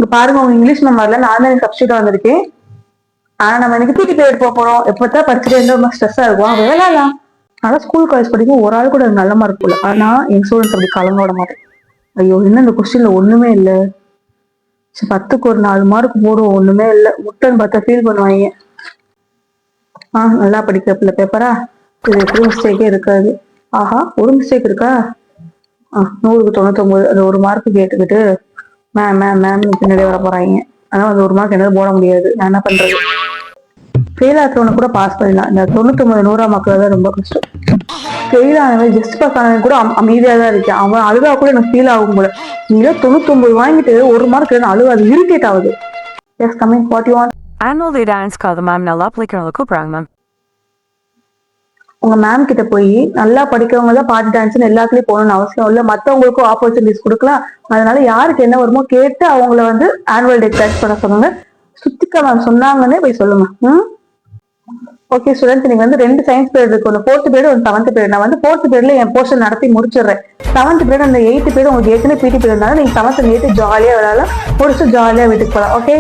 இங்க பாருங்க உங்க இங்கிலீஷ் மேம் வரல, நான் தான் சப்ஸ்டியூட் வந்திருக்கேன். ஆனா நம்ம எனக்கு பிடி பீரியட் போக போறோம். எப்பதான் படிச்சுட்டு இருந்தா ரொம்ப ஸ்ட்ரெஸ்ஸா இருக்கும், விளையாடலாம். ஆனா ஸ்கூல் காலேஜ் படிக்கும் ஒரு ஆள் கூட நல்ல மார்க் போல. ஆனா என் ஸ்டூடெண்ட்ஸ் அப்படி கலந்து விட மாட்டேன். ஐயோ என்ன இந்த கொஸ்டின்ல ஒண்ணுமே இல்ல, 10க்கு ஒரு 4 மார்க் போடும், ஒண்ணுமே இல்ல முட்டைன்னு பார்த்தா ஃபீல் பண்ணுவாங்க. நல்லா படிக்கிற பிள்ளை பேப்பரா, இது எப்படி மிஸ்டேக்கே இருக்காது. ஆஹா ஒரு மிஸ்டேக் இருக்கா, 100க்கு 99, அது ஒரு மார்க் கேட்டுக்கிட்டு மேம் மேம் மேம் பின்னாடி வர போறாங்க. ஆனா அந்த ஒரு மார்க் என்னால போட முடியாது, நான் என்ன பண்றது. ஃபெயில் ஆகிறவனை கூட பாஸ் பண்ணிடலாம், இந்த 99 100ஆம் மார்க்ல தான் ரொம்ப கஷ்டம். ஃபெயில் ஆனவன் ஜஸ்ட் பாஸ் ஆனவன் கூட அமைதியா தான் இருக்கேன், அவன் அழுதா கூட எனக்கு ஃபீல் ஆகும் போல. நீங்க 99 வாங்கிட்டு ஒரு மார்க் அழுவாது, இரிட்டேட் ஆகுது. Yes coming, what you want? Annual day டான்ஸ்க்காக மேம் நல்லா படிக்கிறவங்களை கூப்பிடுறாங்க மேம். உங்க மேம் கிட்ட போய் நல்லா படிக்கிறவங்க தான் பாட்டு டான்ஸ்னு எல்லாத்துலயும் போகணும்னு அவசியம் இல்லை, மற்றவங்களுக்கும் ஆப்பர்ச்சுனிட்டிஸ் கொடுக்கலாம். அதனால யாருக்கு என்ன வருமோ கேட்டு அவங்கள வந்து ஆனுவல் டே கிளாஸ் பண்ண சொல்லுங்க. சுத்திகா மேம் சொன்னாங்கன்னே போய் சொல்லுங்க. ஓகே ஸ்டூடெண்ட்ஸ், நீங்க வந்து 2 சயின்ஸ் பீரியட் இருக்கு, ஒரு 4th பீரியட் ஒரு 7th பீரியட். நான் வந்து 4th பீரியட்ல என் போர்ஷன் நடத்தி முடிச்சிடுறேன். 7th பீரியட் அந்த 8th பீரியட் உங்களுக்கு ஏற்கனவே பிடி பீரியட்னால நீங்க 7th 8th ஜாலியா விளையாடலாம், முடிச்சு ஜாலியா வீட்டுக்கு போகலாம். ஓகே.